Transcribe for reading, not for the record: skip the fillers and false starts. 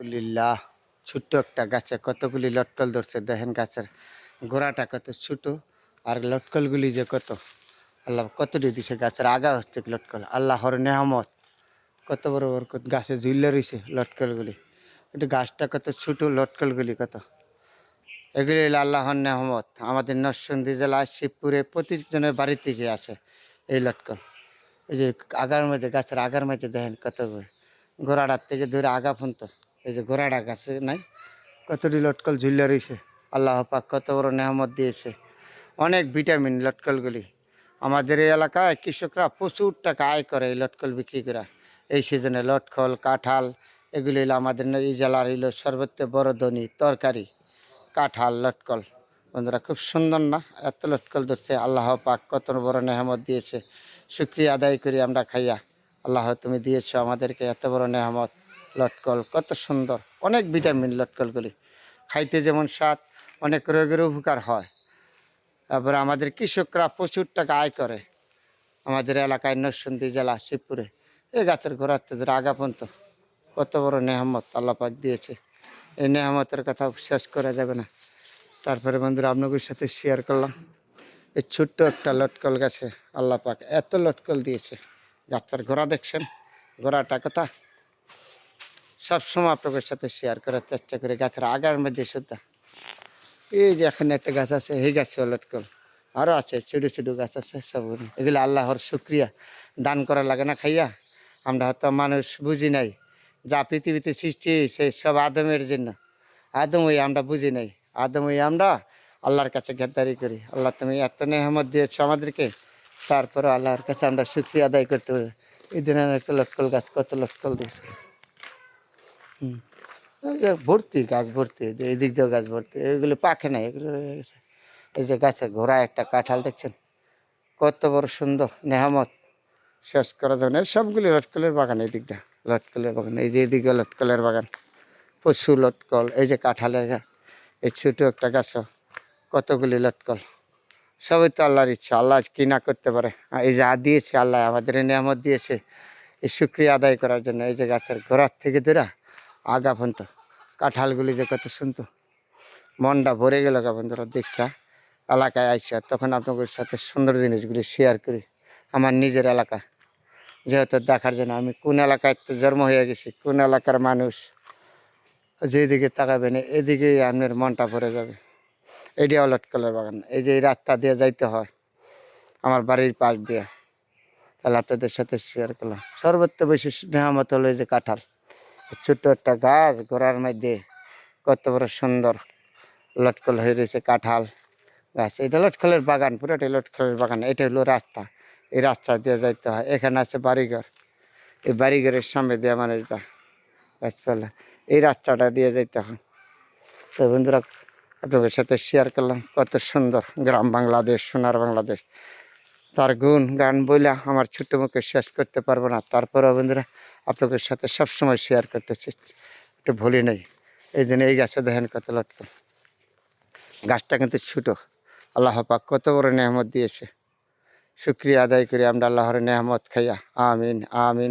আলহামদুলিল্লাহ। ছোট্ট একটা গাছে কতগুলি লটকল ধরছে, দেখেন গাছের গোড়াটা কত ছোট, আর লটকলগুলি যে কত, আল্লাহ কতটি দিছে, গাছের আগা হচ্ছে লটকল, আল্লাহর নেহামত। কত বড় বড় গাছে ঝুলে রয়েছে লটকলগুলি, কিন্তু গাছটা কত ছোট, লটকলগুলি কত, এগুলি হলো আল্লাহর নেহামত। আমাদের নরসিংদী জেলায় শিবপুরে প্রতিজনের বাড়ি থেকে আসে এই লটকল। এই যে আগার মধ্যে, গাছের আগার মধ্যে দেখেন কত গোড়াটার থেকে ধরে আগা পর্যন্ত, এই যে গোড়াটা গাছে নাই, কতটি লটকল ঝুলে রয়েছে। আল্লাহ পাক কত বড় নেহামত দিয়েছে, অনেক ভিটামিন লটকলগুলি। আমাদের এই এলাকায় কৃষকরা প্রচুর টাকা আয় করে এই লটকল বিক্রি করা। এই সিজনে লটকল, কাঁঠাল, এগুলি হলো আমাদের এই জেলার হইল সর্বোচ্চ বড় ধনী তরকারি, কাঁঠাল, লটকল। বন্ধুরা খুব সুন্দর না, এত লটকল ধরছে। আল্লাহ পাক কত বড় নেহামত দিয়েছে, শুকরিয়া আদায় করি আমরা খাইয়া। আল্লাহ তুমি দিয়েছো আমাদেরকে এত বড় নেহামত। লটকল কত সুন্দর, অনেক ভিটামিন লটকলগুলি, খাইতে যেমন স্বাদ, অনেক রোগের উপকার হয়। তারপরে আমাদের কৃষকরা প্রচুর টাকা আয় করে আমাদের এলাকায় নরসিংদী জেলা শিবপুরে। এই গাছের গোড়ার থেকে আগা পর্যন্ত কত বড় নেহামত আল্লাহ পাক দিয়েছে। এই নেহামতের কথা শেষ করা যাবে না। তারপরে বন্ধুরা আপনাদের সাথে শেয়ার করলাম এই ছোট্ট একটা লটকল গাছে আল্লাহ পাক এত লটকল দিয়েছে। গাছের গোড়া দেখছেন, গোড়াটা কথা সবসময় আপনাদের সাথে শেয়ার করার চেষ্টা করি। গাছের আগার মধ্যে শুদ্ধা এই যে এখানে একটা গাছ আছে, এই গাছে লটকল, আরও আছে ছোটো ছোটো গাছ আছে সবগুলো। এগুলো আল্লাহর শুক্রিয়া, দান করা লাগে না খাইয়া। আমরা হয়তো মানুষ বুঝি নাই, যা পৃথিবীতে সৃষ্টি সেই সব আদমের জন্য। আদম ওই আমরা বুঝি নাই, আদম ওই আমরা আল্লাহর কাছে গেদ্দারি করি। আল্লাহ তুমি এত নেহামত দিয়েছো আমাদেরকে, তারপরে আল্লাহর কাছে আমরা শুক্রিয়া আদায় করতে পারি। এই দিনে একটা লটকল গাছ কত লটকল দিয়েছে। এই যে ভর্তি গাছ ভর্তি, যে এই দিক দিয়েও গাছ ভর্তি, এগুলো পাখে না, এগুলো রয়ে গেছে। এই যে গাছের ঘোড়া একটা কাঁঠাল দেখছেন, কত বড় সুন্দর নেহামত, শেষ করা যাবে না। সবগুলি লটকলের বাগান, এই দিক দিয়ে লটকলের বাগান, এই যে এদিকে লটকলের বাগান, প্রচুর লটকল। এই যে কাঁঠালের গাছ, এই ছোটো একটা গাছও কতগুলি লটকল। সবই তো আল্লাহর ইচ্ছা, আল্লাহ কি না করতে পারে। আর এই যা দিয়েছে আল্লাহ আমাদের এই নেহামত দিয়েছে, এই শুক্রিয়া আদায় করার জন্য। এই যে গাছের গোড়ার থেকে ধরা আগা পর্যন্ত কাঁঠালগুলি যে কত সুন্দর, মনটা ভরে গেল গা বন্ধুরা দেখা। এলাকায় আইসা তখন আপনাদের সাথে সুন্দর জিনিসগুলি শেয়ার করি আমার নিজের এলাকা, যেহেতু দেখার জন্য। আমি কোন এলাকায় তো জন্ম হয়ে গেছি, কোন এলাকার মানুষ, যেদিকে তাকাবেন এদিকেই আপনার মনটা ভরে যাবে। এটাও লটকলের বাগান, এই যে এই রাস্তা দিয়ে যাইতে হয় আমার বাড়ির পাশ দিয়ে। তাহলে আপনাদের সাথে শেয়ার করলাম। সর্বোচ্চ বেশি নেহামত হলো এই যে কাঁঠাল, ছোট্ট একটা গাছ গোড়ার মধ্যে কত বড় সুন্দর লটকল হয়ে রয়েছে কাঁঠাল গাছ। এটা লটকলের বাগান, পুরোটাই লটকলের বাগান। এটা হলো রাস্তা, এই রাস্তা দিয়ে যাইতে হয়। এখানে আছে বাড়িঘর, এই বাড়িঘরের সামনে দিয়ে মানুষ যায় গাছপালা, এই রাস্তাটা দিয়ে যাইতে হয়। তো বন্ধুরা আপনাদের সাথে শেয়ার করলাম কত সুন্দর গ্রাম বাংলাদেশ, সোনার বাংলাদেশ। তার গুণ গান বইলা আমার ছোট্ট মুখে শেষ করতে পারবো না। তারপরেও বন্ধুরা আপনাদের সাথে সবসময় শেয়ার করতেছি, একটু ভুলি নেই। এই জন্য এই গাছে দেখেন কত লটকল, গাছটা কিন্তু ছোটো। আল্লাহ পাক কত বড় নেহামত দিয়েছে, শুক্রিয়া আদায় করি আমরা আল্লাহর নেহামত খাইয়া। আমিন আমিন।